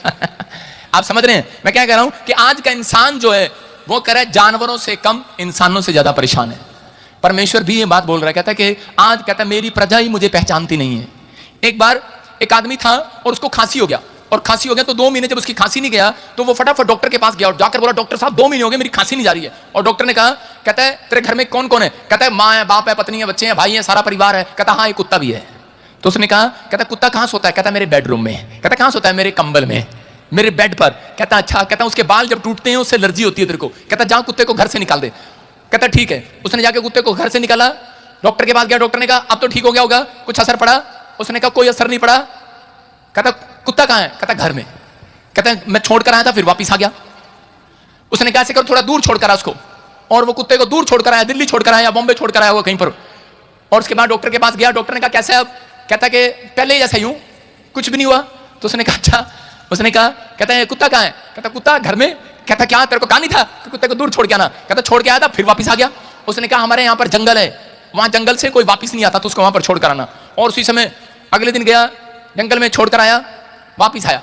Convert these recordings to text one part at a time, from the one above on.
आप समझ रहे हैं मैं क्या कह रहा हूं कि आज का इंसान जो है वो कह रहा है जानवरों से कम इंसानों से ज्यादा परेशान है। परमेश्वर भी ये बात बोल रहा है, कहता है कि आज कहता है मेरी प्रजा ही मुझे पहचानती नहीं है। एक बार एक आदमी था और उसको खांसी हो गया, और खांसी हो गया तो 2 महीने जब उसकी खांसी नहीं गया तो वो फटाफट डॉक्टर के पास गया और जाकर बोला डॉक्टर साहब 2 महीने हो गए मेरी खांसी नहीं जा रही है। और डॉक्टर ने कहा, कहता है तेरे घर में कौन कौन है? कहता है माँ है, बाप है, पत्नी है, बच्चे हैं, भाई है, सारा परिवार है। कहता हाँ एक कुत्ता भी है। तो उसने कहा, कहता कुत्ता कहाँ सोता है? कहता मेरे बेडरूम में। कहता कहाँ सोता है? मेरे कंबल में, मेरे बेड पर। कहता अच्छा। कहता उसके बाल जब टूटते हैं उससे एलर्जी होती है तेरे को। कहता जा कुत्ते को घर से निकाल दे। कहता ठीक है। उसने जाके कुत्ते को घर से निकाला, डॉक्टर के पास गया, डॉक्टर ने कहा अब तो ठीक हो गया होगा, कुछ असर पड़ा? उसने कहा कोई असर नहीं पड़ा। कहता कुत्ता कहाँ है? कहता घर में। कहता मैं छोड़ कर आया था फिर वापिस आ गया। उसने कहा ऐसे करो थोड़ा दूर छोड़ कर आ उसको, और वो कुत्ते को दूर छोड़ कर आया, दिल्ली छोड़ कर आया, बॉम्बे छोड़ कर आया हुआ कहीं पर। और उसके बाद डॉक्टर के पास गया, डॉक्टर ने कहा कैसे अब? कहता कि पहले जैसा यूं, कुछ भी नहीं हुआ। तो उसने कहा अच्छा। उसने कहा, कहता है कुत्ता कहाँ है? कहता कुत्ता घर में। कहता क्या तेरे को कहा नहीं था कि कुत्ते को दूर छोड़ के आना? कहता छोड़ के आया था फिर वापिस आ गया। उसने कहा हमारे यहाँ पर जंगल है, वहां जंगल से कोई वापिस नहीं आता तो उसको वहां पर छोड़ कर आना। और उसी समय अगले दिन गया, जंगल में छोड़ कर आया, वापिस आया।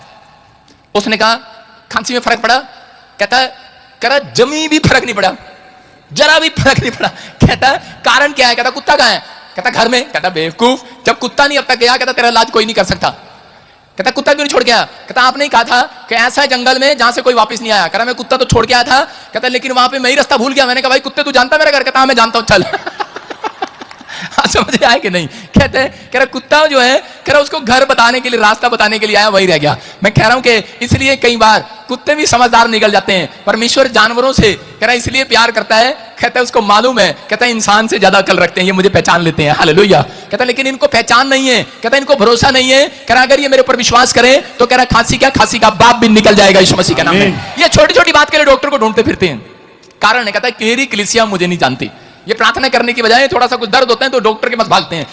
उसने कहा खांसी में फर्क पड़ा? कहता कह रहा जमी भी फर्क नहीं पड़ा, जरा भी फर्क नहीं पड़ा। कहता कारण क्या है? कहता कुत्ता कहाँ है? कहता घर में। कहता बेवकूफ, जब कुत्ता नहीं अब तक गया कहता तेरा इलाज कोई नहीं कर सकता। कहता कुत्ता क्यों नहीं छोड़ के आया? कहता आपने ही कहा था कि ऐसा है जंगल में जहां से कोई वापस नहीं आया। कह रहा मैं कुत्ता तो छोड़ के आया था। कहता लेकिन वहां पे मैं ही रास्ता भूल गया। मैंने कहा भाई कुत्ते तू जानता मेरा घर? कहता मैं जानता हूं चल। समझ आए कि नहीं? कहते हैं कह रहा कुत्ता जो है कह रहा उसको घर बताने के लिए, रास्ता बताने के लिए आया, वही रह गया। मैं कह रहा हूं कि इसलिए कई बार कुत्ते भी समझदार निकल जाते हैं। परमेश्वर जानवरों से कह रहा इसलिए प्यार करता है, कहता है उसको मालूम है, कहता है इंसान से ज्यादा अकल रखते हैं, ये मुझे पहचान लेते हैं। हालेलुया। कहता लेकिन इनको पहचान नहीं है, कहता इनको भरोसा नहीं है। कह रहा अगर ये मेरे ऊपर विश्वास करें तो कह रहा खांसी क्या, खांसी का बाप भी निकल जाएगा यीशु मसीह के नाम में। ये छोटी छोटी बात के लिए डॉक्टर को ढूंढते फिरते हैं। कारण है कहता है मेरी कलीसिया मुझे नहीं जानती। ये प्रार्थना करने की बजाय थोड़ा सा कुछ दर्द होता है तो डॉक्टर के पास भागते हैं।